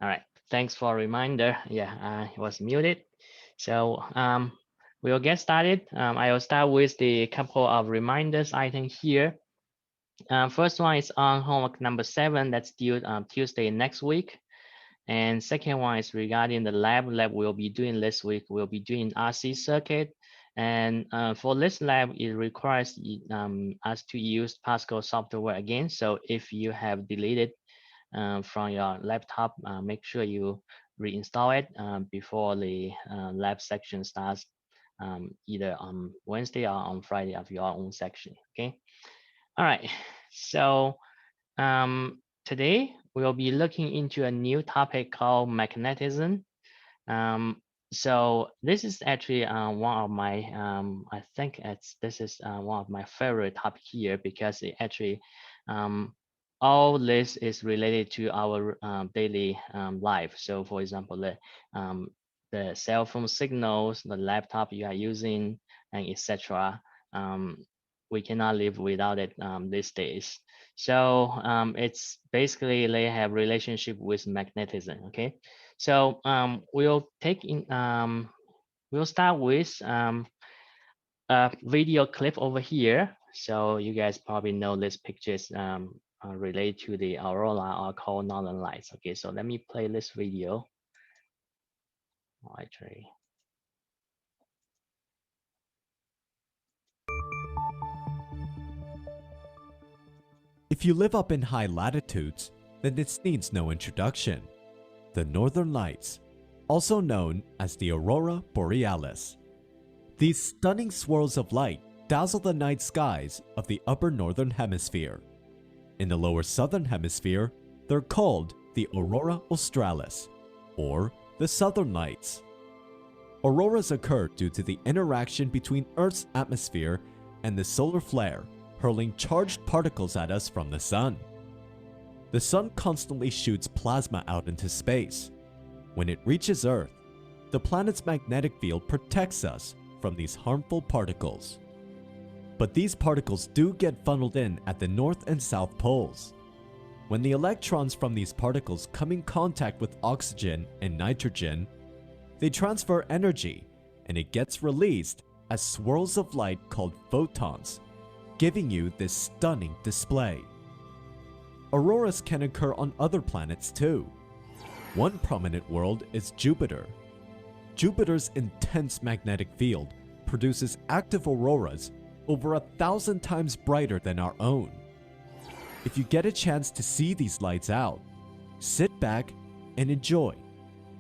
All right. Thanks for a reminder. Yeah, I was muted. So we'll get started. I will start with the couple of reminders item here. First one is on homework number 7 that's due Tuesday next week. And second one is regarding the lab. Lab we'll be doing this week. We'll be doing RC circuit. And for this lab, it requires us to use Pascal software again. So if you have deleted from your laptop, make sure you reinstall it before the lab section starts, either on Wednesday or on Friday of your own section. Okay. All right. So today we'll be looking into a new topic called magnetism. Um, so this is actually one of my, I think this is one of my favorite topic here because it actually, all this is related to our daily life. So for example, the cell phone signals, the laptop you are using, and etc. We cannot live without it these days. So it's basically they have relationship with magnetism. Okay. So we'll start with a video clip over here. So you guys probably know this picture is related to the aurora or called northern lights. Okay, so let me play this video. Actually, If you live up in high latitudes, then this needs no introduction. The Northern Lights, also known as the Aurora Borealis. These stunning swirls of light dazzle the night skies of the upper northern hemisphere. In the lower southern hemisphere, they're called the Aurora Australis, or the Southern Lights. Auroras occur due to the interaction between Earth's atmosphere and the solar flare, hurling charged particles at us from the sun. The sun constantly shoots plasma out into space. When it reaches Earth, the planet's magnetic field protects us from these harmful particles. But these particles do get funneled in at the north and south poles. When the electrons from these particles come in contact with oxygen and nitrogen, they transfer energy and it gets released as swirls of light called photons, giving you this stunning display. Auroras can occur on other planets too. One prominent world is Jupiter. Jupiter's intense magnetic field produces active auroras over 1,000 times brighter than our own. If you get a chance to see these lights out, sit back and enjoy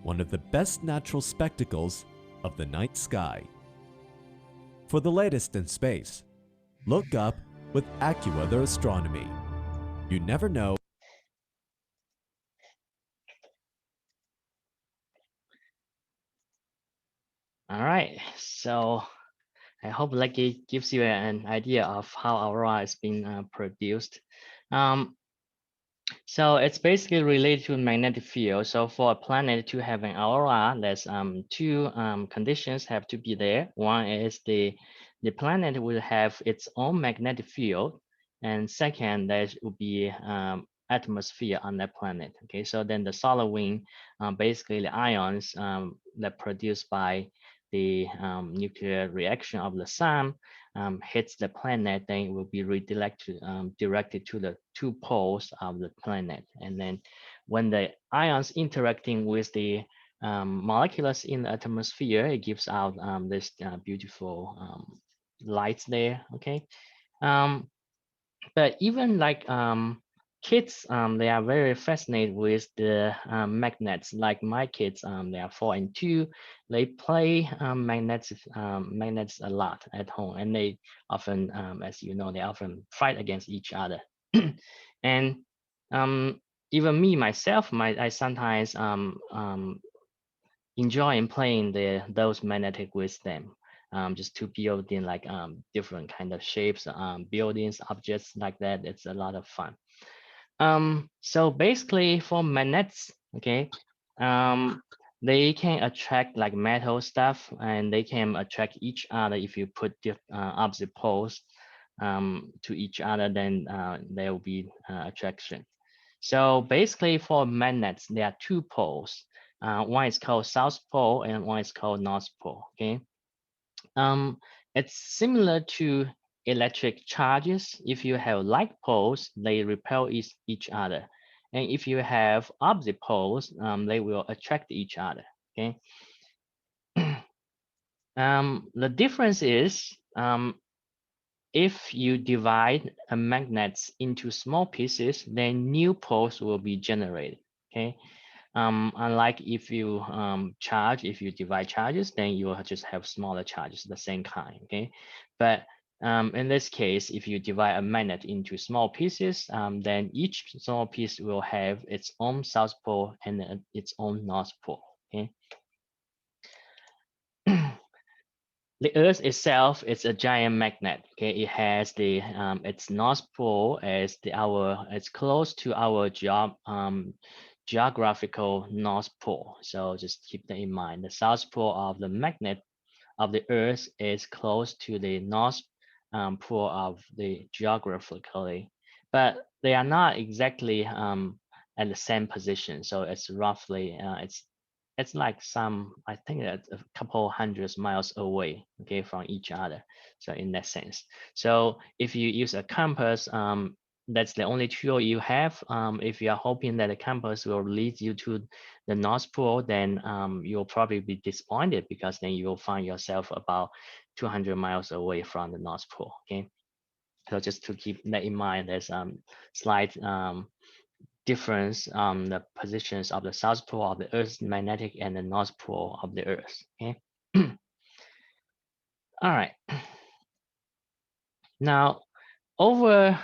one of the best natural spectacles of the night sky. For the latest in space, look up with AccuWeather Astronomy. You never know. all right. So I hope like it gives you an idea of how aurora is being produced. Um, So it's basically related to magnetic field. So for a planet to have an aurora, there's two conditions have to be there. One is the planet will have its own magnetic field, and second, there will be atmosphere on that planet. Okay, so then the solar wind, basically the ions that produced by the nuclear reaction of the sun hits the planet, then it will be directed to the two poles of the planet. And then when the ions interacting with the molecules in the atmosphere, it gives out this beautiful lights there. Okay. Um, but even like kids, they are very fascinated with the magnets. Like my kids, they are 4 and 2. They play magnets a lot at home, and they often, as you know, they often fight against each other. And even me myself, I sometimes enjoying playing those magnetic with them. Just to build in like different kind of shapes, buildings, objects like that. It's a lot of fun. So basically for magnets, okay, um, they can attract like metal stuff, and they can attract each other if you put opposite poles to each other. Then there will be attraction. So basically for magnets, there are two poles. One is called South Pole and one is called North Pole, okay? It's similar to electric charges. If you have like poles, they repel each other. And if you have opposite poles, they will attract each other, okay? The difference is if you divide a magnet into small pieces, then new poles will be generated, okay? Unlike if you if you divide charges, then you will just have smaller charges, the same kind, okay? But in this case, if you divide a magnet into small pieces, then each small piece will have its own south pole and its own north pole, okay? The Earth itself is a giant magnet. Okay, it has the its north pole as it's close to our geographical north pole. So just keep that in mind. The south pole of the magnet of the Earth is close to the north pole of the geographically, but they are not exactly at the same position. So it's roughly it's like I think that's a couple hundreds miles away, okay, from each other. So in that sense, so if you use a compass, that's the only tool you have. If you are hoping that the compass will lead you to the North Pole, then you'll probably be disappointed because then you'll find yourself about 200 miles away from the North Pole. Okay, so just to keep that in mind, there's slight difference the positions of the South Pole of the Earth's magnetic and the North Pole of the Earth. Okay, all right. Now over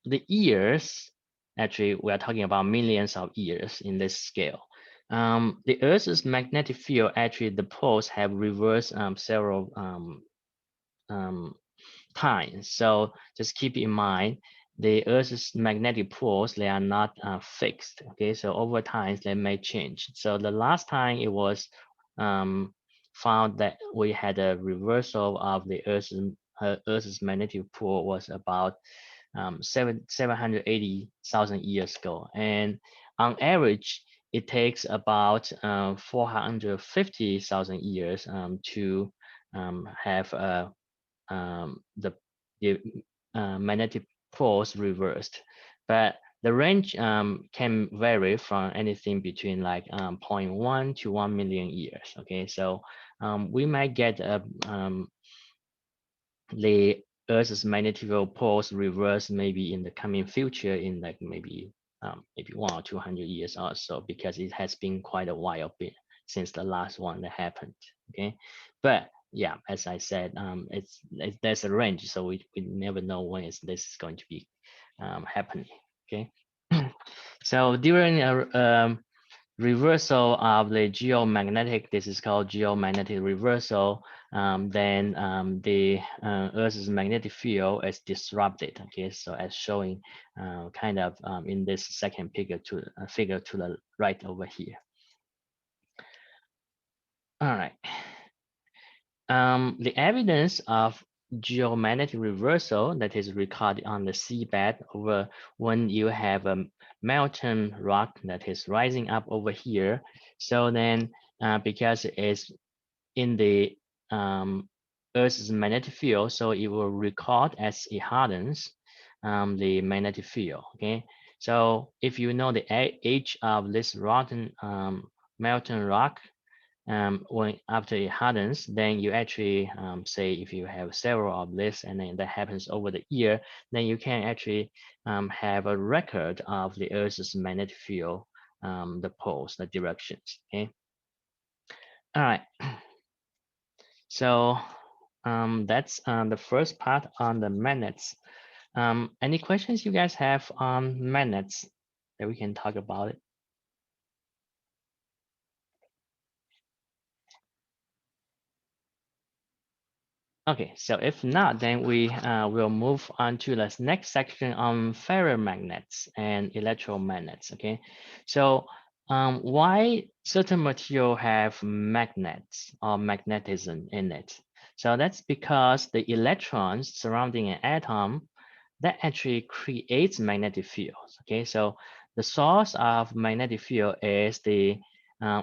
the years, actually we are talking about millions of years in this scale. The Earth's magnetic field, actually the poles have reversed several times. So just keep in mind, the Earth's magnetic poles, they are not fixed. Okay, so over time they may change. So the last time it was found that we had a reversal of the Earth's magnetic pole was about 780,000 years ago. And on average, it takes about 450,000 years to have the magnetic poles reversed. But the range can vary from anything between like zero point 0.1 to 1 million years. Okay, so we might get the Earth's magnetic poles reverse maybe in the coming future in like maybe 1 or 200 years or so, because it has been quite a while since the last one that happened. Okay, but yeah, as I said, there's a range, so we never know when this is going to be happening. Okay, so during a reversal of the geomagnetic, this is called geomagnetic reversal, then the Earth's magnetic field is disrupted. Okay, so as showing kind of in this second figure to the right over here. All right. The evidence of geomagnetic reversal that is recorded on the seabed over when you have a molten rock that is rising up over here. So then because it's in the Earth's magnetic field, so it will record as it hardens the magnetic field. Okay, so if you know the age of this rotten molten rock, when after it hardens, then you actually say if you have several of this and then that happens over the year, then you can actually have a record of the Earth's magnetic field, the poles, the directions. Okay, all right. So that's the first part on the magnets. Any questions you guys have on magnets that we can talk about it? Okay, so if not, then we will move on to the next section on ferromagnets and electromagnets. Okay, so why certain material have magnets or magnetism in it? So that's because the electrons surrounding an atom that actually creates magnetic fields. Okay, so the source of magnetic field is the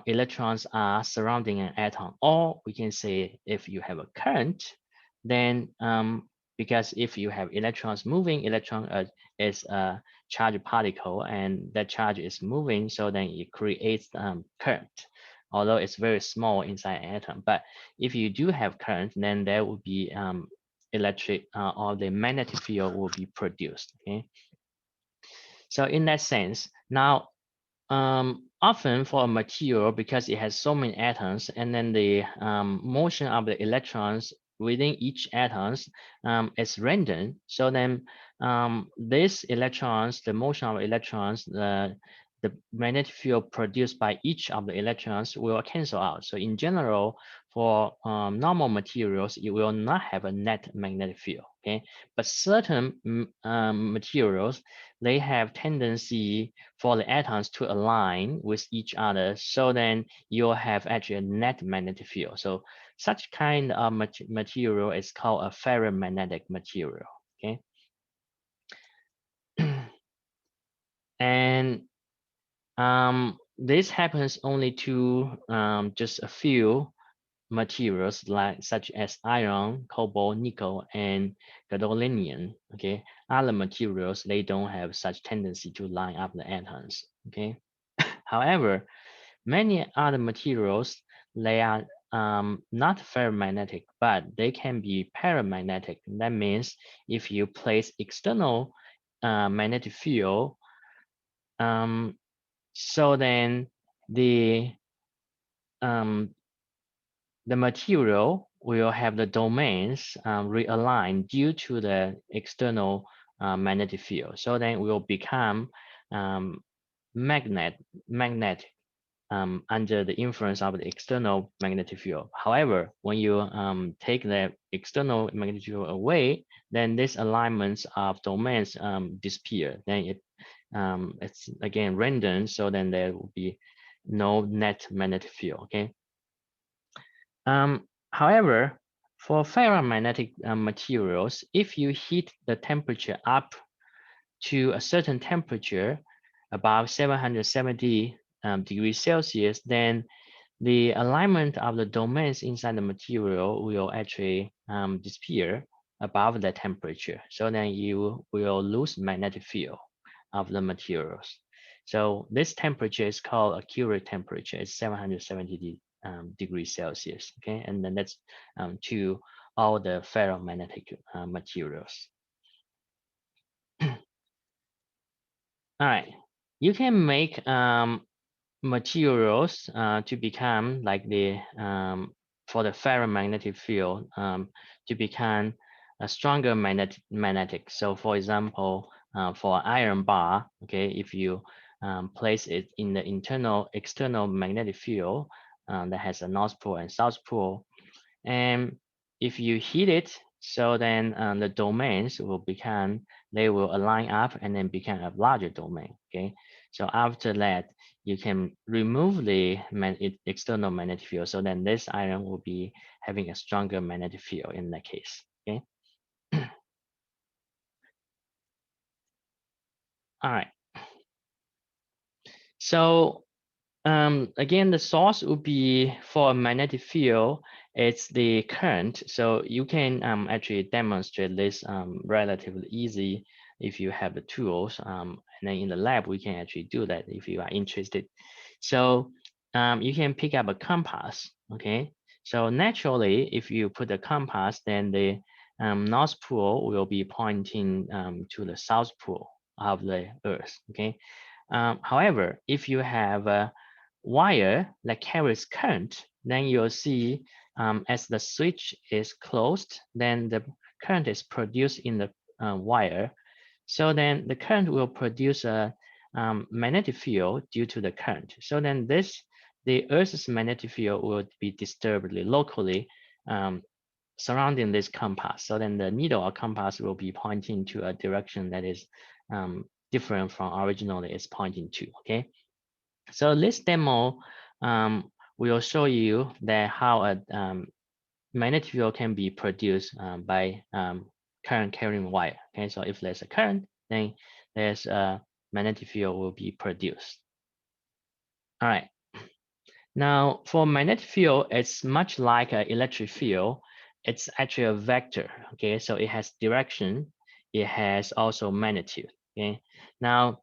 electrons are surrounding an atom, or we can say if you have a current, then because if you have electrons moving, electron is a charged particle, and that charge is moving, so then it creates current, although it's very small inside an atom. But if you do have current, then there will be electric or the magnetic field will be produced. Okay, so in that sense, now often for a material, because it has so many atoms, and then the motion of the electrons within each atoms is random. So then these electrons, the motion of electrons, the magnetic field produced by each of the electrons will cancel out. So in general, for normal materials, you will not have a net magnetic field. Okay, but certain materials, they have tendency for the atoms to align with each other, so then you'll have actually a net magnetic field. So such kind of material is called a ferromagnetic material. Okay, and this happens only to just a few materials like such as iron, cobalt, nickel, and gadolinium. Okay, other materials, they don't have such tendency to line up the atoms. Okay, however, many other materials, they are not ferromagnetic, but they can be paramagnetic. That means if you place external magnetic field, um, so then the um, the material will have the domains realigned due to the external magnetic field. So then it will become um, magnetic under the influence of the external magnetic field. However, when you take the external magnetic field away, then this alignments of domains disappear. Then it's again random. So then there will be no net magnetic field. Okay. However, for ferromagnetic materials, if you heat the temperature up to a certain temperature, above 770 degrees Celsius, then the alignment of the domains inside the material will actually disappear above the temperature. So then you will lose magnetic field of the materials. So this temperature is called a Curie temperature. It's 770 degrees Celsius. Okay, and then that's to all the ferromagnetic materials. All right, you can make materials to become like the for the ferromagnetic field to become a stronger magnetic. So for example, for iron bar, okay, if you place it in the external magnetic field that has a north pole and south pole, and if you heat it, so then the domains will become, they will align up and then become a larger domain. Okay, so after that, you can remove the external magnetic field. So then this iron will be having a stronger magnetic field in that case. Okay. All right. So again, the source would be for a magnetic field. It's the current. So you can actually demonstrate this relatively easy if you have the tools. And then in the lab, we can actually do that if you are interested. So you can pick up a compass. Okay. So naturally, if you put a compass, then the north pole will be pointing to the south pole of the Earth. Okay. However, if you have a wire that carries current, then you'll see as the switch is closed, then the current is produced in the wire. So then the current will produce a magnetic field due to the current. So then the Earth's magnetic field will be disturbed locally surrounding this compass. So then the needle or compass will be pointing to a direction that is different from originally it's pointing to. Okay. So this demo will show you that how a magnetic field can be produced by current carrying wire. Okay, so if there's a current, then there's a magnetic field will be produced. All right. Now for magnetic field, it's much like an electric field. It's actually a vector. Okay, so it has direction. It has also magnitude. Okay. Now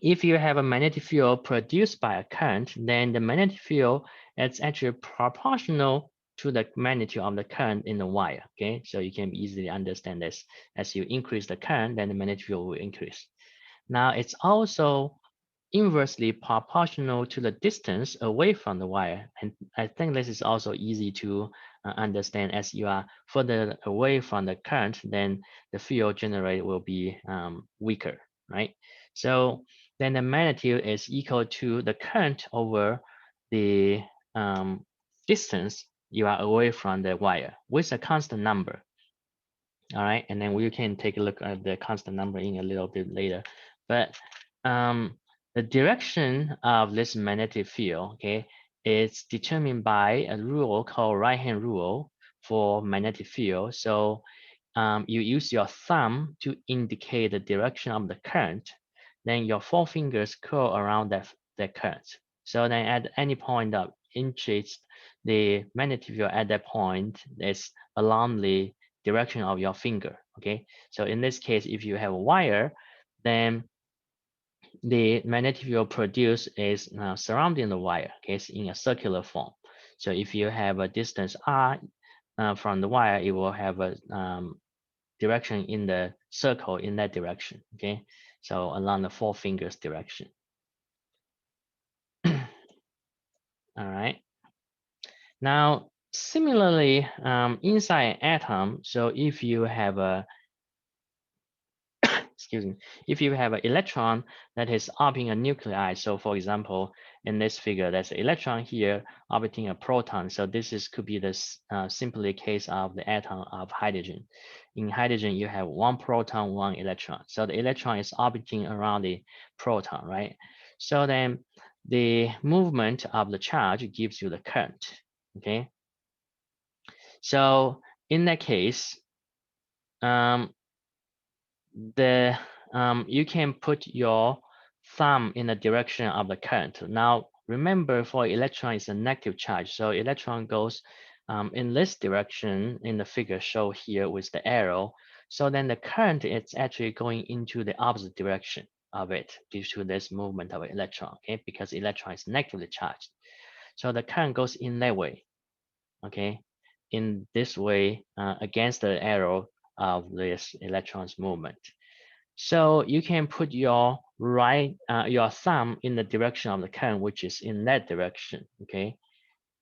if you have a magnetic field produced by a current, then the magnetic field is actually proportional to the magnitude of the current in the wire. Okay, so you can easily understand this. As you increase the current, then the magnetic field will increase. Now it's also inversely proportional to the distance away from the wire. And I think this is also easy to understand. As you are further away from the current, then the field generated will be weaker, right? So then the magnitude is equal to the current over the distance you are away from the wire with a constant number. All right, and then we can take a look at the constant number in a little bit later. But the direction of this magnetic field, okay, is determined by a rule called right-hand rule for magnetic field. So you use your thumb to indicate the direction of the current. Then your four fingers curl around that current. So then at any point of interest, the magnetic field at that point is along the direction of your finger. Okay, so in this case, if you have a wire, then the magnetic field produced is surrounding the wire. Okay, it's in a circular form. So if you have a distance r from the wire, it will have a direction in the circle in that direction. Okay, so along the four fingers direction. All right. Now, similarly, inside an atom, so if you have a excuse me, if you have an electron that is orbiting a nuclei, so for example, in this figure, there's an electron here orbiting a proton. So this is could be this simply case of the atom of hydrogen. In hydrogen, you have one proton, one electron. So the electron is orbiting around the proton, right? So then the movement of the charge gives you the current, okay? So in that case, you can put your thumb in the direction of the current. Now, remember for electron is a negative charge. So electron goes in this direction in the figure shown here with the arrow. So then the current is actually going into the opposite direction of it due to this movement of an electron, okay? Because electron is negatively charged. So the current goes in that way, okay? In this way against the arrow of this electron's movement. So you can put your your thumb in the direction of the current, which is in that direction, okay?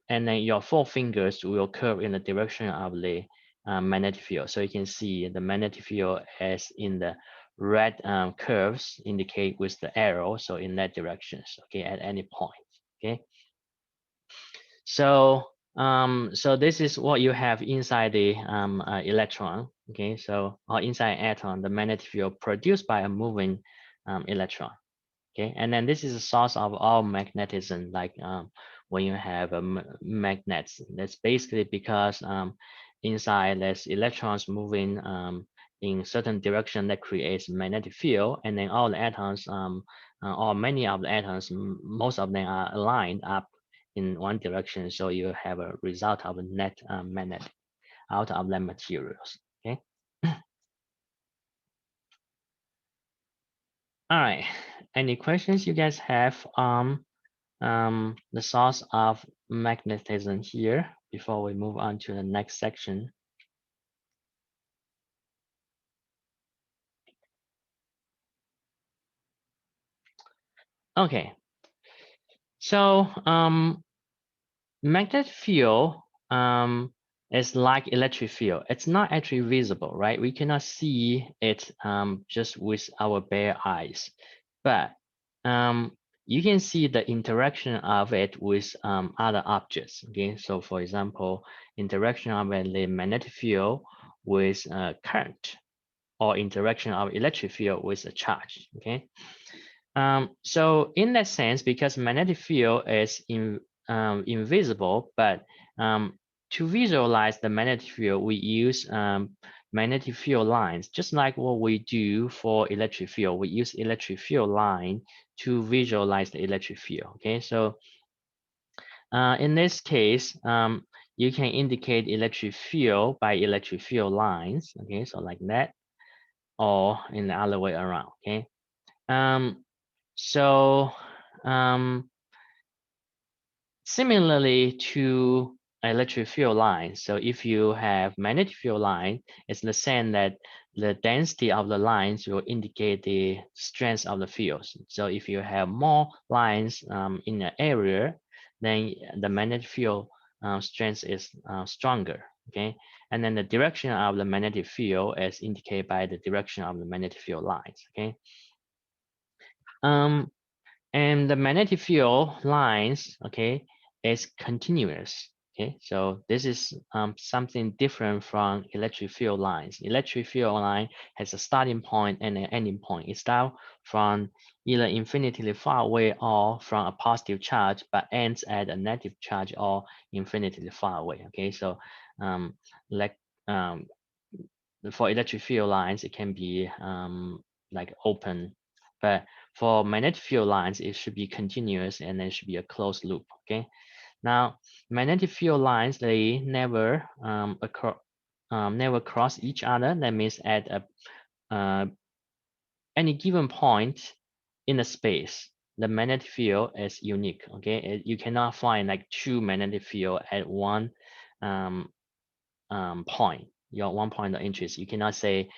And then your four fingers will curve in the direction of the magnetic field. So you can see the magnetic field as in the red curves indicate with the arrow. So in that direction, okay, at any point, okay? So so this is what you have inside the electron. Okay, so or inside atom, the magnetic field produced by a moving electron. Okay, and then this is the source of all magnetism. Like when you have magnets, that's basically because inside there's electrons moving in certain direction that creates magnetic field, and then all the atoms or many of the atoms, most of them are aligned up in one direction, so you have a result of a net magnet out of that materials. Okay. All right. Any questions you guys have on the source of magnetism here before we move on to the next section? Okay. So magnetic field is like electric field. It's not actually visible, right? We cannot see it just with our bare eyes, but you can see the interaction of it with other objects. Okay, so for example, interaction of the magnetic field with current, or interaction of electric field with a charge. Okay, so in that sense, because magnetic field is invisible, but to visualize the magnetic field, we use magnetic field lines, just like what we do for electric field. We use electric field line to visualize the electric field. Okay, so in this case, you can indicate electric field by electric field lines. Okay, so like that, or in the other way around. Okay, so similarly to electric field lines, so if you have magnetic field line, it's the same that the density of the lines will indicate the strength of the fields. So if you have more lines in an area, then the magnetic field strength is stronger. Okay, and then the direction of the magnetic field is indicated by the direction of the magnetic field lines. Okay, and the magnetic field lines, okay, is continuous. Okay, so this is something different from electric field lines. Electric field line has a starting point and an ending point. It starts from either infinitely far away or from a positive charge, but ends at a negative charge or infinitely far away. Okay, so like um, for electric field lines, it can be like open, but for magnetic field lines, it should be continuous and it should be a closed loop. Okay. Now, magnetic field lines, they never never cross each other. That means at any given point in the space, the magnetic field is unique. Okay, you cannot find like two magnetic field at one um, point, your one point of interest. You cannot say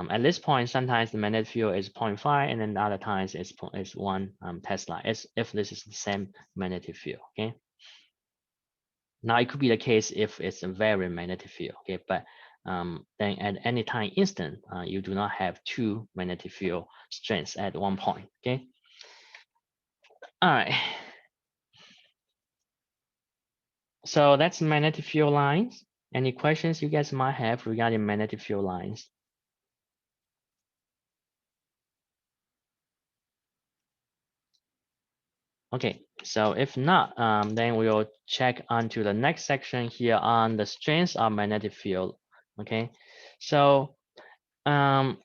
at this point, sometimes the magnetic field is 0.5 and then the other times it's 1 Tesla, as if this is the same magnetic field. Okay. Now it could be the case if it's a very magnetic field. Okay, but then at any time instant, you do not have two magnetic field strengths at one point. Okay. All right. So that's magnetic field lines. Any questions you guys might have regarding magnetic field lines? Okay, so if not, then we will check onto the next section here on the strength of magnetic field. Okay, so the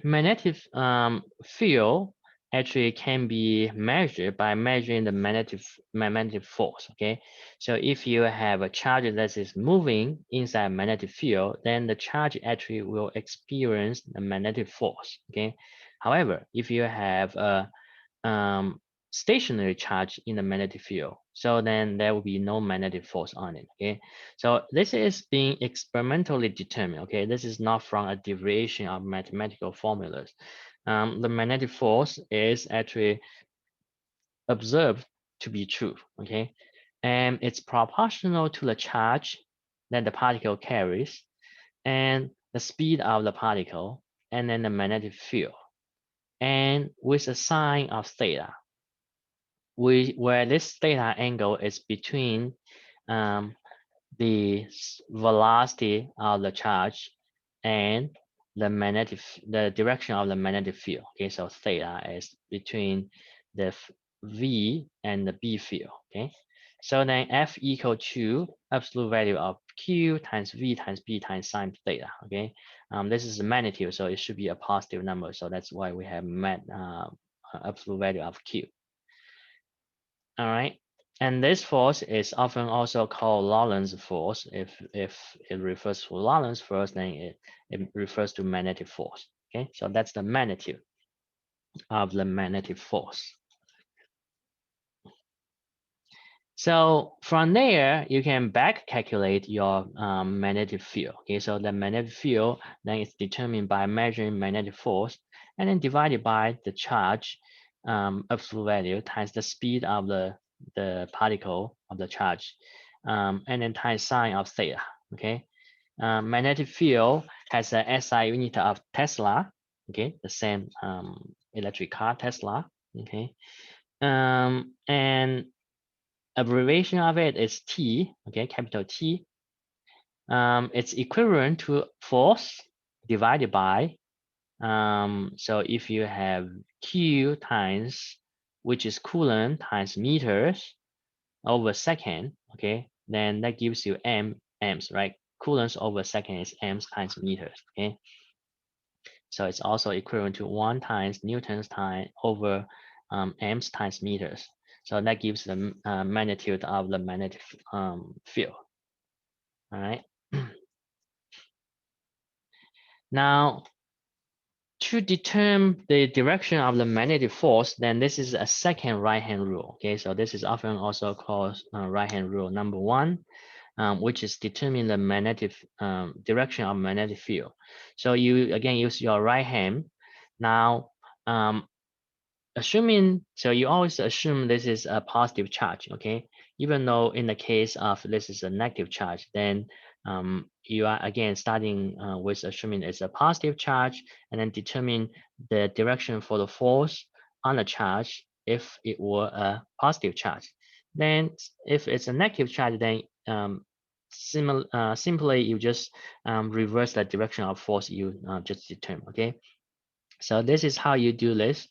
magnetic field actually can be measured by measuring the magnetic force. Okay, so if you have a charge that is moving inside a magnetic field, then the charge actually will experience the magnetic force. Okay, however, if you have a um, stationary charge in the magnetic field. So then there will be no magnetic force on it. Okay, so this is being experimentally determined. Okay, this is not from a derivation of mathematical formulas. The magnetic force is actually observed to be true. Okay, and it's proportional to the charge that the particle carries and the speed of the particle and then the magnetic field, and with a sign of theta, where this theta angle is between um, the velocity of the charge and the direction of the magnetic field. Okay, so theta is between the V and the B field. Okay, so then F equal to absolute value of Q times V times B times sine theta. Okay, this is the magnitude, so it should be a positive number. So that's why we have absolute value of Q. All right. And this force is often also called Lorentz force. If it refers to Lorentz force, then it refers to magnetic force. Okay, so that's the magnitude of the magnetic force. So from there, you can back calculate your magnetic field. Okay, so the magnetic field then is determined by measuring magnetic force and then divided by the charge absolute value times the speed of the particle of the charge, and then times sine of theta. Okay, magnetic field has a SI unit of Tesla. Okay, the same electric car Tesla. Okay, and abbreviation of it is T, okay, capital T. It's equivalent to force divided by, so if you have Q times, which is Coulomb times meters over second, okay, then that gives you amps, right? coulombs over second is amps times meters. Okay, so it's also equivalent to 1 times newtons time over amps times meters. So that gives the magnitude of the magnetic field. All right. Now, to determine the direction of the magnetic force, then this is a second right-hand rule. Okay, so this is often also called right-hand rule number 1, which is determine the magnetic direction of magnetic field. So you again use your right hand. Now, assuming, so you always assume this is a positive charge, okay? Even though in the case of this is a negative charge, then you are again starting with assuming it's a positive charge and then determine the direction for the force on the charge if it were a positive charge. Then if it's a negative charge, then simply you just reverse the direction of force you just determined, okay? So this is how you do this.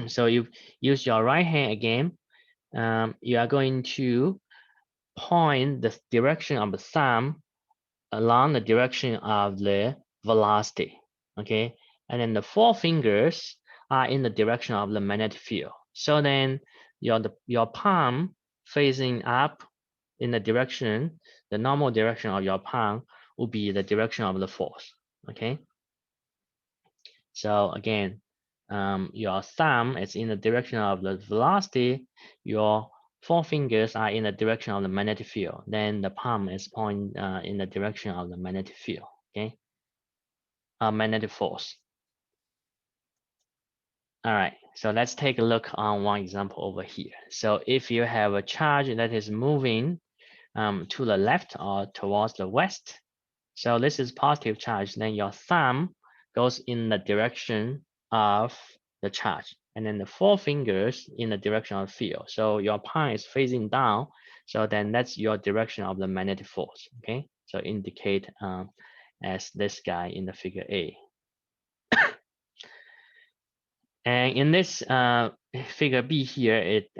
So you use your right hand again. You are going to point the direction of the thumb along the direction of the velocity. Okay, and then the four fingers are in the direction of the magnetic field. So then your palm facing up in the direction, the normal direction of your palm will be the direction of the force. Okay. So again, your thumb is in the direction of the velocity. Your four fingers are in the direction of the magnetic field. Then the palm is pointing in the direction of the magnetic field. Okay, magnetic force. All right. So let's take a look on one example over here. So if you have a charge that is moving to the left or towards the west, so this is positive charge, then your thumb goes in the direction of the charge. And then the four fingers in the direction of the field. So your palm is facing down. So then that's your direction of the magnetic force. Okay. So indicate as this guy in the figure A. And in this figure B here, it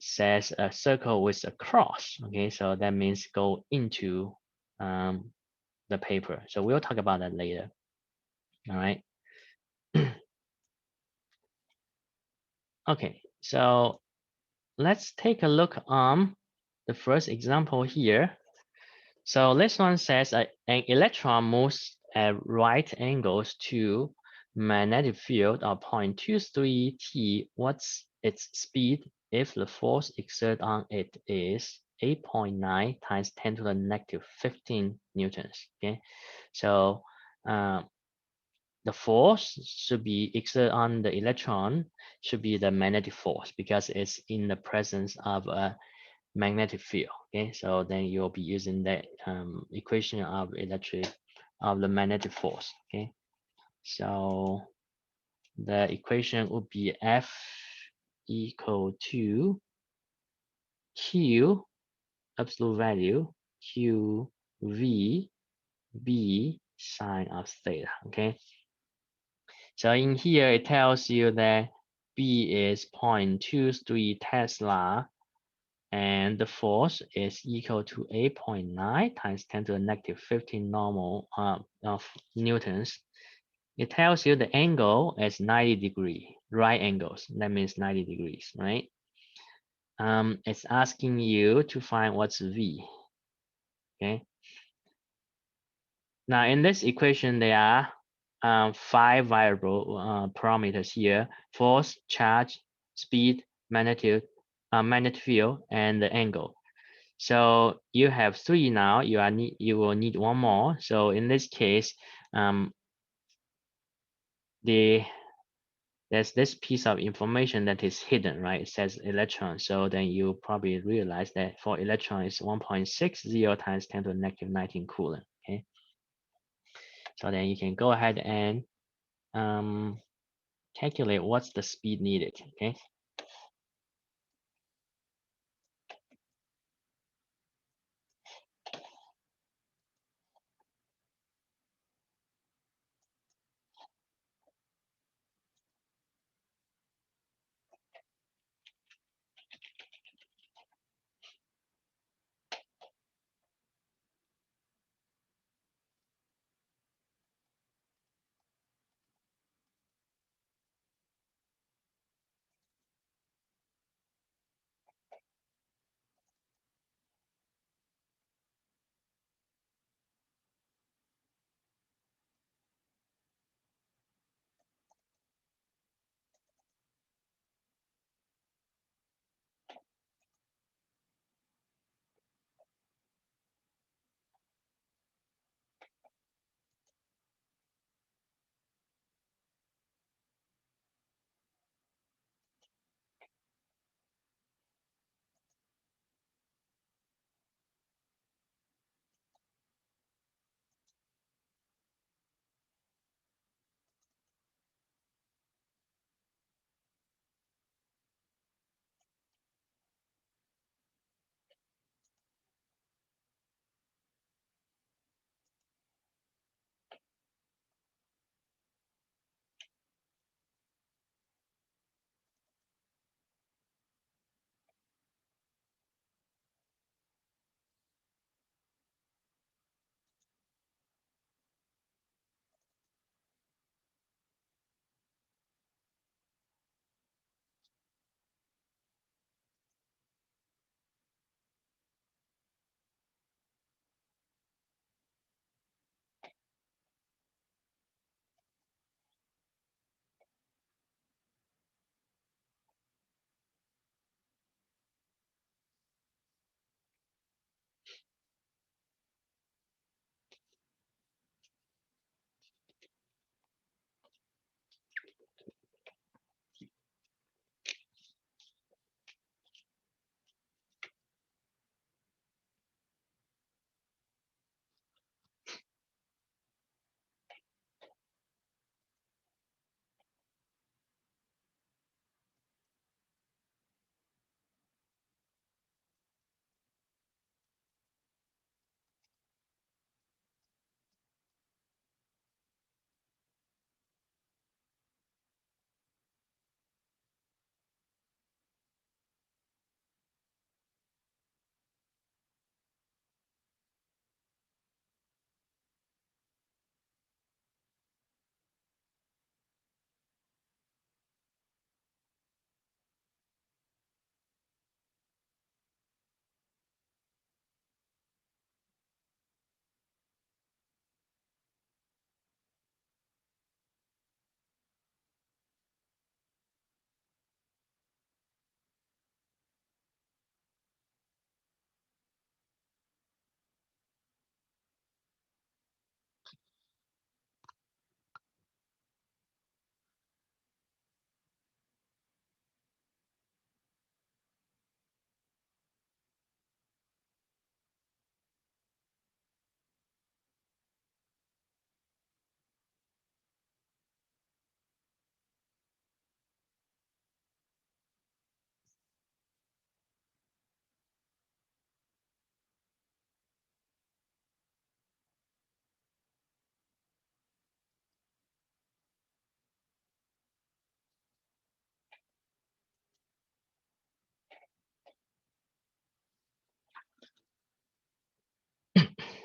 says a circle with a cross. Okay. So that means go into the paper. So we'll talk about that later. All right. Okay, so let's take a look on the first example here. So this one says an electron moves at right angles to magnetic field of 0.23 t. What's its speed if the force exerted on it is 8.9 times 10 to the negative 15 newtons? Okay, so the force should be exerted on the electron should be the magnetic force because it's in the presence of a magnetic field. Okay, so then you'll be using that equation of the magnetic force. Okay, so the equation would be F equal to Q absolute value Q V B sine of theta. Okay. So in here, it tells you that B is 0.23 Tesla and the force is equal to 8.9 times 10 to the negative 15 normal of newtons. It tells you the angle is 90 degree, right angles. That means 90 degrees, right? It's asking you to find what's V, okay? Now in this equation, there are 5 variable parameters here: force, charge, speed, magnetic field, and the angle. So you have 3 now. You will need 1 more. So in this case, there's this piece of information that is hidden, right? It says electron. So then you probably realize that for electron is 1.60 times 10 to the negative 19 coulomb. Okay. So then you can go ahead and calculate what's the speed needed. Okay.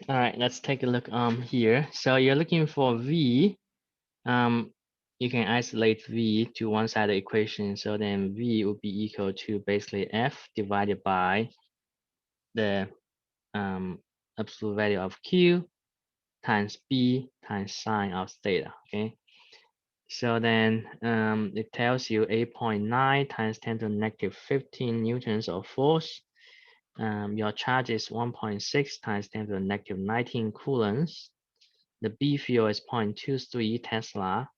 All right, let's take a look here. So you're looking for V. You can isolate V to one side of the equation. So then V will be equal to basically F divided by the absolute value of Q times B times sine of theta. Okay. So then it tells you 8.9 times 10 to the negative 15 newtons of force. Your charge is 1.6 times 10 to the negative 19 coulombs. The B field is 0.23 Tesla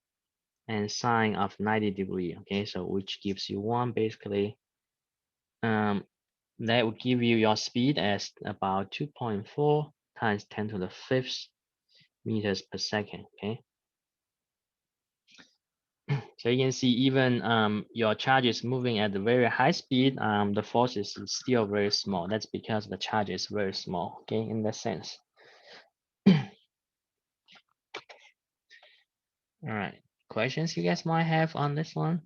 and sine of 90 degree. Okay, so which gives you one basically. That will give you your speed as about 2.4 times 10 to the fifth meters per second. Okay. So you can see even your charge is moving at a very high speed, the force is still very small. That's because the charge is very small, okay, in that sense. All right, questions you guys might have on this one?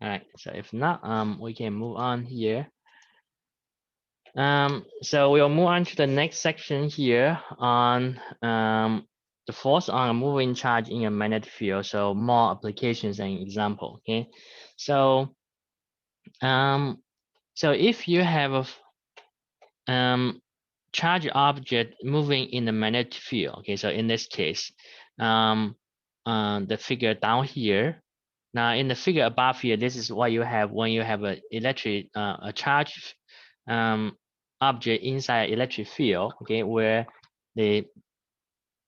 All right, so if not, we can move on here. So we'll move on to the next section here on the force on a moving charge in a magnetic field. So more applications and example. Okay, so so if you have a charge object moving in the magnetic field. Okay, so in this case, the figure down here. Now in the figure above here, this is what you have when you have a electric a charge object inside electric field. Okay, where the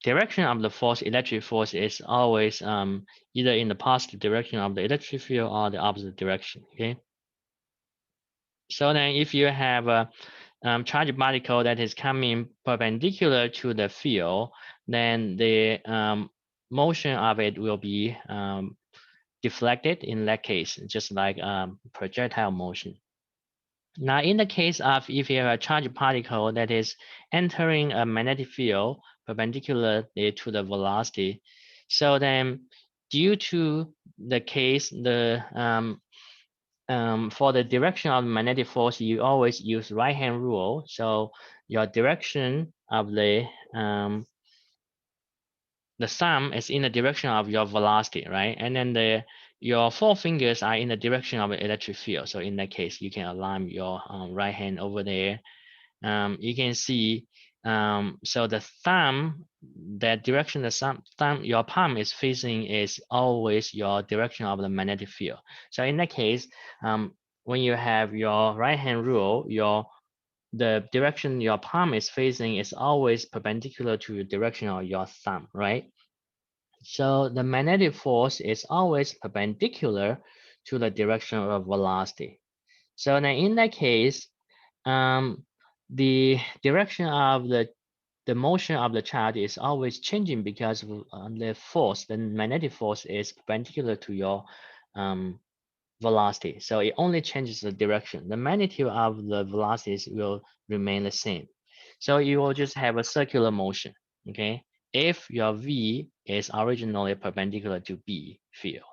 direction of the force, electric force, is always either in the positive direction of the electric field or the opposite direction. Okay. So then if you have a charged particle that is coming perpendicular to the field, then the motion of it will be deflected in that case, just like projectile motion. Now, in the case of if you have a charged particle that is entering a magnetic field perpendicularly to the velocity, so then due to the case, the for the direction of magnetic force, you always use right-hand rule. So your direction of the thumb is in the direction of your velocity, right? And then your four fingers are in the direction of the electric field. So in that case, you can align your right hand over there. You can see, so the thumb, that direction the thumb, your palm is facing is always your direction of the magnetic field. So in that case, when you have your right hand rule, the direction your palm is facing is always perpendicular to the direction of your thumb, right? So the magnetic force is always perpendicular to the direction of velocity. So then in that case, the direction of the motion of the charge is always changing because the force, the magnetic force, is perpendicular to your velocity. So it only changes the direction. The magnitude of the velocities will remain the same. So you will just have a circular motion, okay? If your V is originally perpendicular to B field.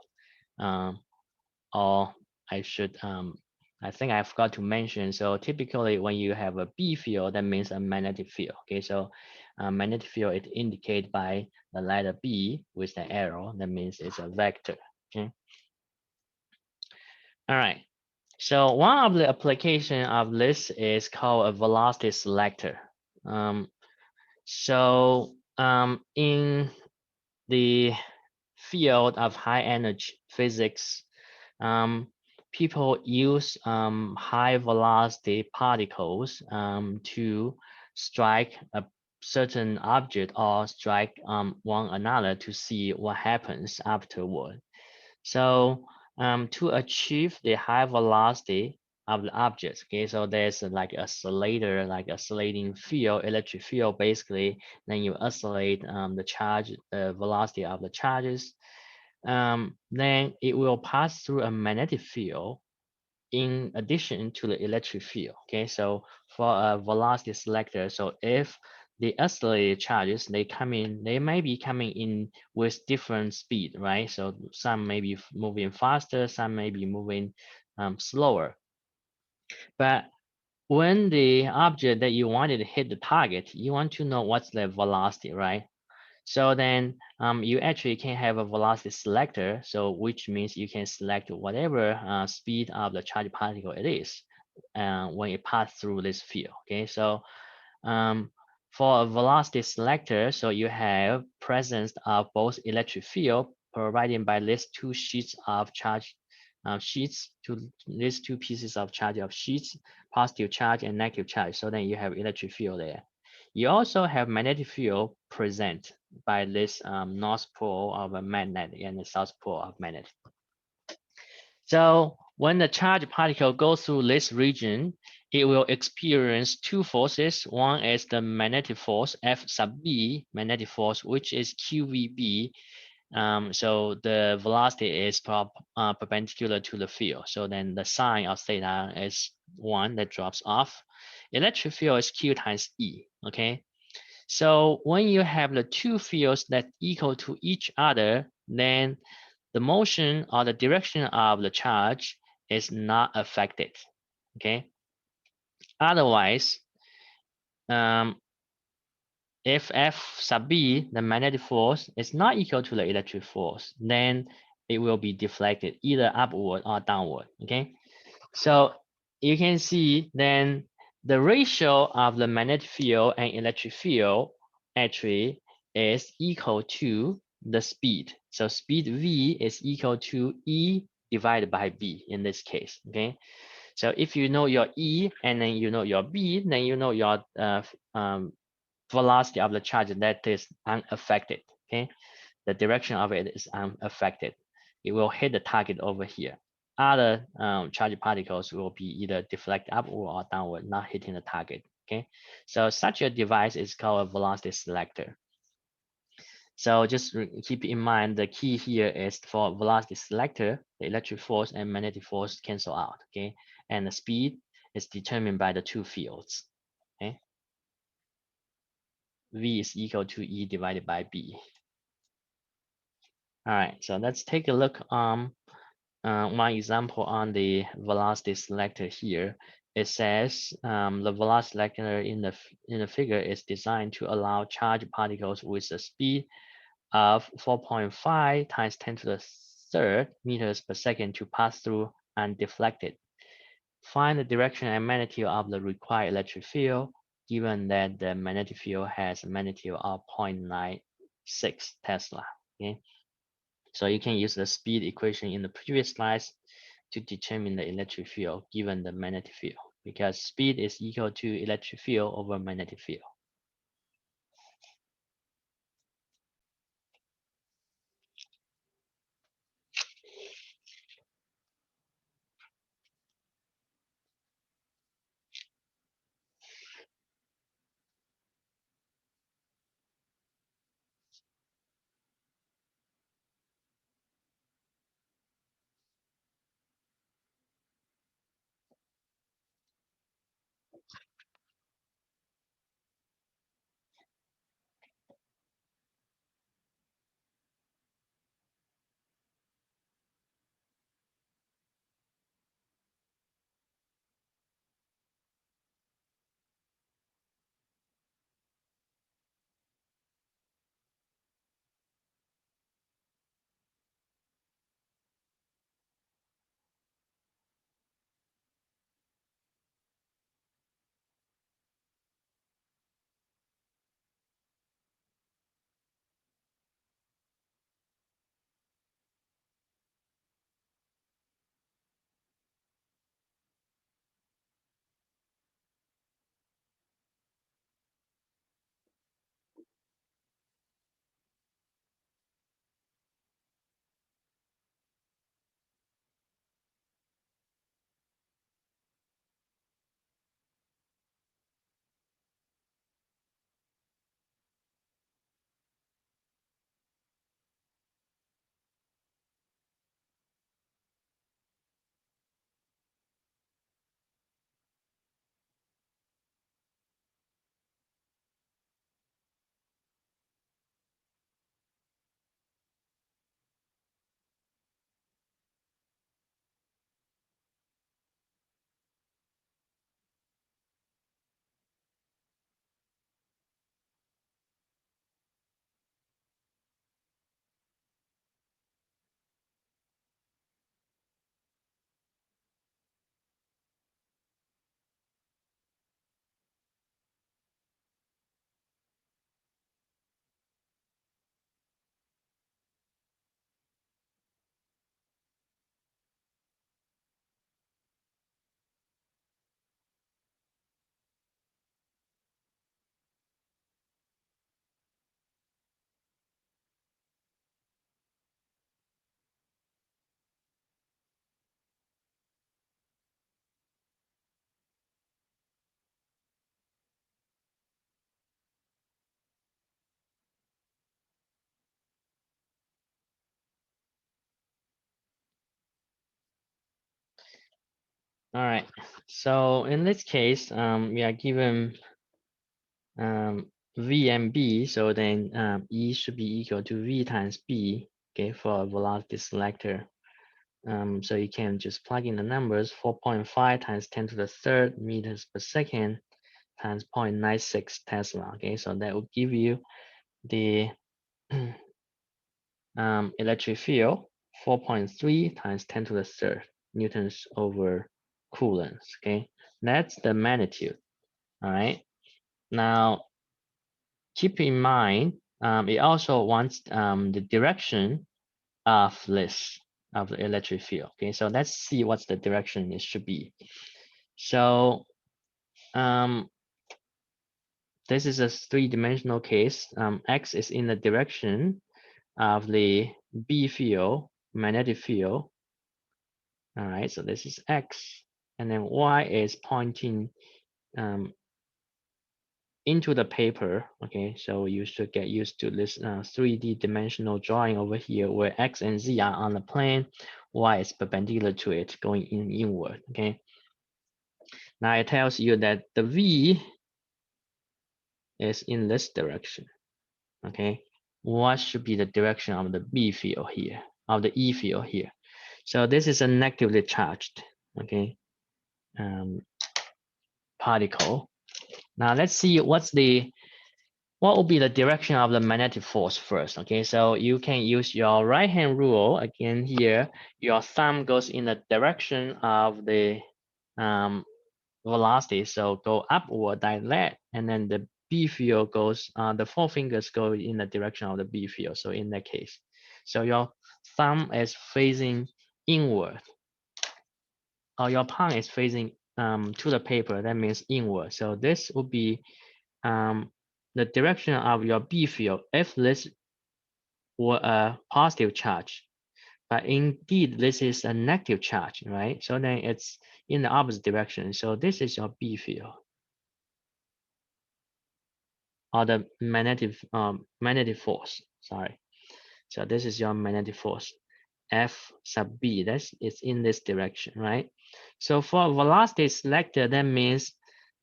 Or I should, I think I forgot to mention, so typically when you have a B field, that means a magnetic field, okay? So magnetic field is indicated by the letter B with the arrow, that means it's a vector, okay? All right. So one of the application of this is called a velocity selector. In the field of high energy physics, people use high velocity particles to strike a certain object or strike one another to see what happens afterward. So to achieve the high velocity of the objects, okay, so there's like a oscillator, like oscillating field, electric field, basically. Then you oscillate the charge, the velocity of the charges. Then it will pass through a magnetic field. in addition to the electric field. Okay, so for a velocity selector, so if the accelerated charges, they may be coming in with different speed, right? So some may be moving faster, some may be moving slower. But when the object that you wanted to hit the target, you want to know what's the velocity, right? So then you actually can have a velocity selector, so which means you can select whatever speed of the charged particle it is when it passes through this field. Okay, so um, for a velocity selector, so you have presence of both electric field provided by these two sheets of charge these two pieces of charge of sheets, positive charge and negative charge. So then you have electric field there. You also have magnetic field present by this north pole of a magnet and the south pole of magnet. So when the charged particle goes through this region, it will experience two forces. One is the magnetic force, F sub B, magnetic force, which is QVB. So the velocity is perpendicular to the field. So then the sine of theta is 1 that drops off. Electric field is Q times E, okay? So when you have the two fields that equal to each other, then the motion or the direction of the charge is not affected, okay? Otherwise, um, if F sub B, the magnetic force, is not equal to the electric force, then it will be deflected either upward or downward, okay? So you can see then the ratio of the magnetic field and electric field actually is equal to the speed. So speed V is equal to E divided by B in this case, okay? So if you know your E and then you know your B, then you know your velocity of the charge that is unaffected, okay? The direction of it is unaffected. It will hit the target over here. Other charged particles will be either deflect upward or downward, not hitting the target, okay? So such a device is called a velocity selector. So just keep in mind the key here is for velocity selector, the electric force and magnetic force cancel out, okay? And the speed is determined by the two fields, okay? V is equal to E divided by B. All right, so let's take a look one example on the velocity selector here. It says the velocity selector in the figure is designed to allow charged particles with a speed of 4.5 times 10 to the third meters per second to pass through undeflected. Find the direction and magnitude of the required electric field, given that the magnetic field has a magnitude of 0.96 Tesla. Okay, so you can use the speed equation in the previous slides to determine the electric field given the magnetic field, because speed is equal to electric field over magnetic field. All right. So in this case, we are given V and B. So then E should be equal to V times B, okay, for a velocity selector. So you can just plug in the numbers, 4.5 times 10 to the third meters per second times 0.96 Tesla. Okay, so that will give you the electric field, 4.3 times 10 to the third newtons over coulombs. Okay, that's the magnitude. All right. Now, keep in mind, it also wants the direction of this of the electric field. Okay, so let's see what's the direction it should be. So this is a three-dimensional case. X is in the direction of the B field, magnetic field. All right, so this is X, and then Y is pointing into the paper. Okay, so you should get used to this 3D dimensional drawing over here where X and Z are on the plane, Y is perpendicular to it going inward. Okay, now it tells you that the V is in this direction. Okay, what should be the direction of the B field here, of the E field here? So this is a negatively charged, okay, particle. Now let's see what will be the direction of the magnetic force first. Okay, so you can use your right hand rule again here. Your thumb goes in the direction of the velocity, so go upward like that, and then the B field goes, the four fingers go in the direction of the B field. So in that case, so your thumb is facing inward, or your palm is facing to the paper. That means inward. So this would be the direction of your B field if this were a positive charge. But indeed, this is a negative charge, right? So then it's in the opposite direction. So this is your B field, or the magnetic force. Sorry. So this is your magnetic force, F sub B. That's it's in this direction, right? So for velocity selector, that means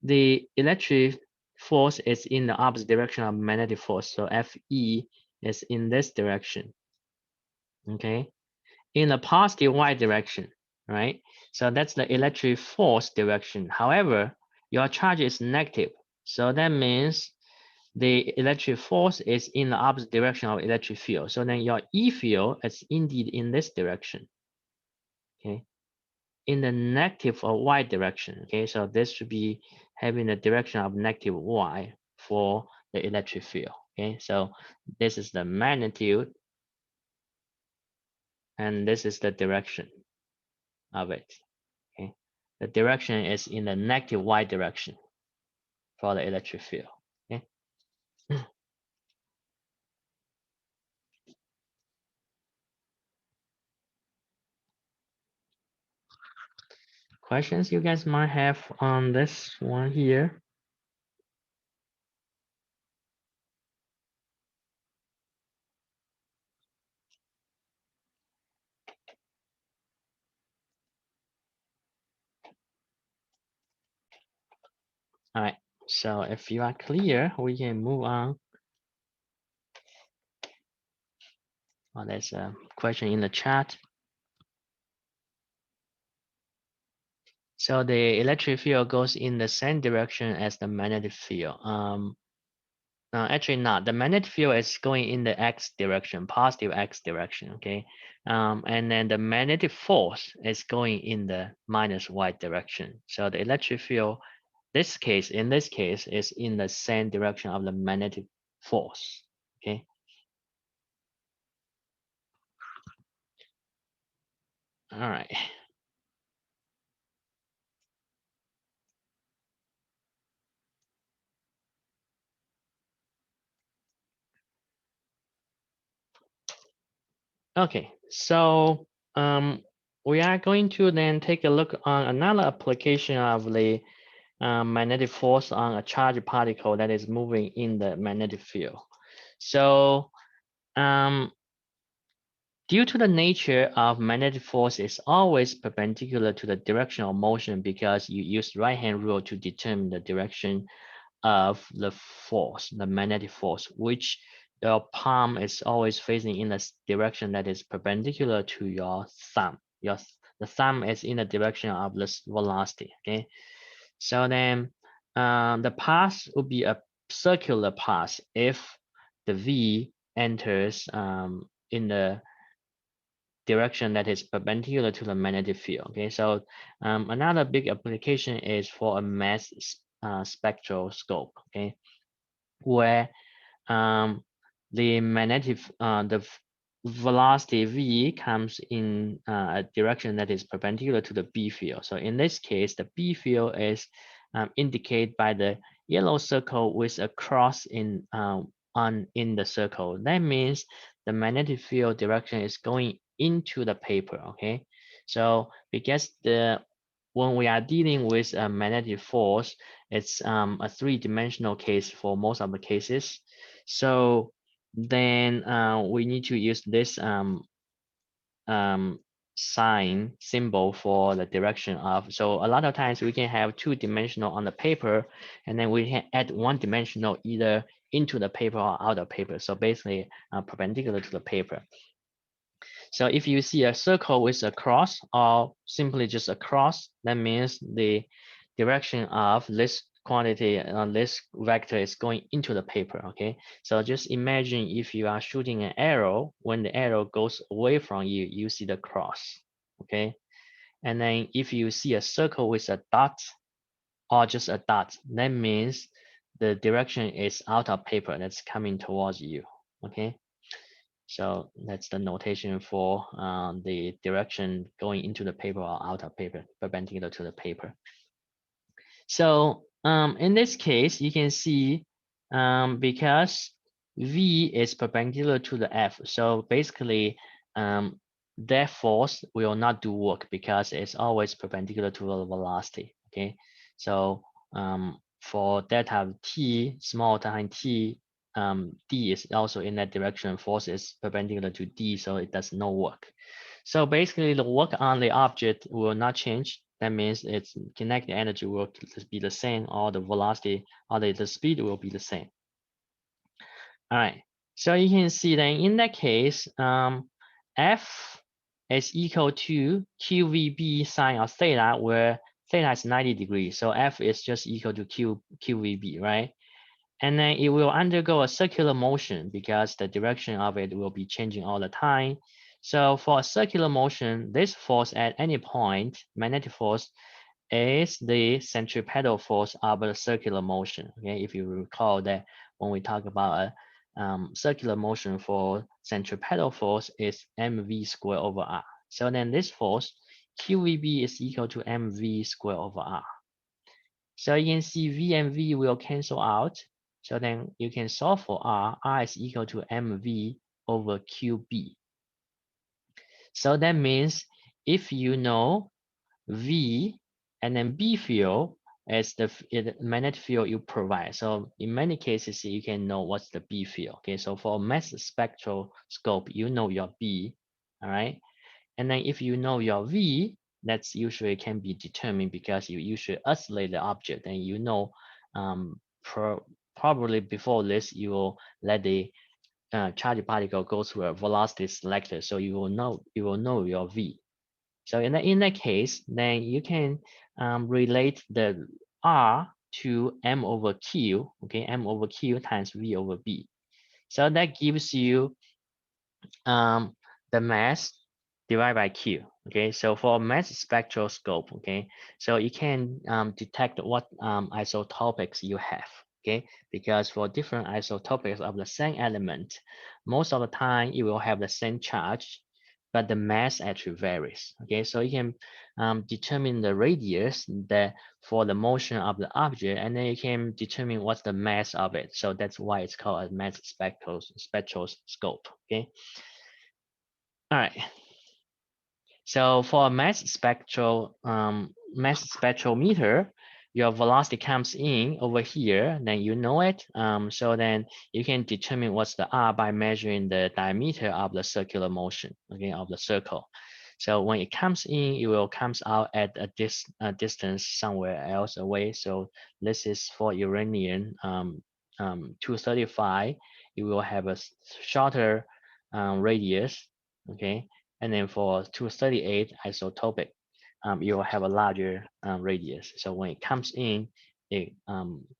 the electric force is in the opposite direction of magnetic force. So Fe is in this direction. Okay, in the positive y direction, right? So that's the electric force direction. However, your charge is negative. So that means the electric force is in the opposite direction of electric field. So then your E field is indeed in this direction, okay? In the negative or y direction, okay? So this should be having the direction of negative y for the electric field, okay? So this is the magnitude, and this is the direction of it, okay? The direction is in the negative y direction for the electric field, okay? Questions you guys might have on this one here? All right, so if you are clear, we can move on. Oh, there's a question in the chat. So the electric field goes in the same direction as the magnetic field. No, actually not. The magnetic field is going in the x direction, positive x direction, okay? And then the magnetic force is going in the minus y direction. So the electric field, in this case, is in the same direction of the magnetic force, okay? All right. Okay, so we are going to then take a look on another application of the magnetic force on a charged particle that is moving in the magnetic field. So due to the nature of magnetic force is always perpendicular to the direction of motion because you use right hand rule to determine the direction of the force, the magnetic force, which your palm is always facing in the direction that is perpendicular to your thumb. The thumb is in the direction of the velocity. Okay, so then the path would be a circular path if the V enters in the direction that is perpendicular to the magnetic field. Okay, so another big application is for a mass spectroscope. Okay, where um, the magnetic velocity v comes in a direction that is perpendicular to the B field. So in this case, the B field is indicated by the yellow circle with a cross in the circle. That means the magnetic field direction is going into the paper. Okay, so because when we are dealing with a magnetic force, it's a three-dimensional case for most of the cases. So then we need to use this sign symbol for the direction of. So a lot of times we can have two-dimensional on the paper, and then we can add one-dimensional either into the paper or out of paper. So basically perpendicular to the paper. So if you see a circle with a cross or simply just a cross, that means the direction of this quantity, this vector is going into the paper. Okay, so just imagine if you are shooting an arrow, when the arrow goes away from you, you see the cross. Okay, and then if you see a circle with a dot or just a dot, that means the direction is out of paper, that's coming towards you. Okay, so that's the notation for the direction going into the paper or out of paper, perpendicular to the paper. So in this case, you can see because V is perpendicular to the F, so basically that force will not do work because it's always perpendicular to the velocity. Okay, so for delta t, small time t, d is also in that direction. Force is perpendicular to d, so it does no work. So basically, the work on the object will not change. That means its kinetic energy will be the same, or the velocity or the speed will be the same. All right. So you can see that in that case, F is equal to QVB sine of theta, where theta is 90 degrees. So F is just equal to QVB, right? And then it will undergo a circular motion because the direction of it will be changing all the time. So for a circular motion, this force at any point, magnetic force, is the centripetal force of the circular motion. Okay, if you recall that when we talk about a circular motion for centripetal force is mv squared over r. So then this force, QVB, is equal to mv squared over r. So you can see V and V will cancel out. So then you can solve for R. R is equal to mv over QB. So that means if you know V and then B field as the magnetic field you provide. So in many cases, you can know what's the B field. Okay, so for mass spectroscope, you know your B, all right? And then if you know your V, that's usually can be determined because you usually isolate the object and you know probably before this, you will let the charged particle go through a velocity selector. So you will know your V. So in that case, then you can relate the R to M over Q, okay, M over Q times V over B. So that gives you the mass divided by Q. Okay, so for mass spectroscope, okay, so you can detect what isotopics you have. Okay, because for different isotopics of the same element, most of the time it will have the same charge, but the mass actually varies. Okay, so you can determine the radius that for the motion of the object, and then you can determine what's the mass of it. So that's why it's called a mass spectroscope. Okay. All right. So for a mass spectrometer, your velocity comes in over here, then you know it. So then you can determine what's the R by measuring the diameter of the circular motion, okay, of the circle. So when it comes in, it will comes out at a distance somewhere else away. So this is for uranium 235. It will have a shorter radius, okay, and then for 238 isotopic, you will have a larger radius. So when it comes in, it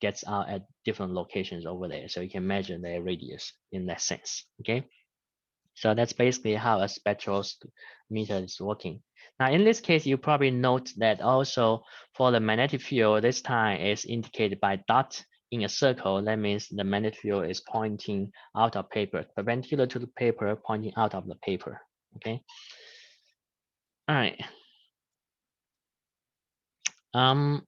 gets out at different locations over there. So you can measure their radius in that sense. Okay. So that's basically how a spectrometer is working. Now, in this case, you probably note that also for the magnetic field, this time is indicated by dot in a circle. That means the magnetic field is pointing out of paper, perpendicular to the paper, pointing out of the paper. Okay. All right. Um,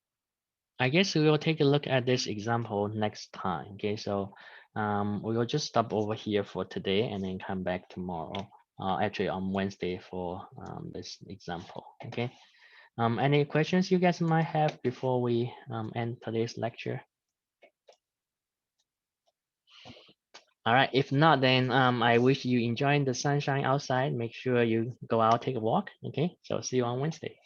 I guess we will take a look at this example next time. Okay, so we will just stop over here for today and then come back tomorrow. Actually on Wednesday for this example. Okay. Any questions you guys might have before we end today's lecture? All right. If not, then I wish you enjoying the sunshine outside. Make sure you go out, take a walk. Okay. So see you on Wednesday.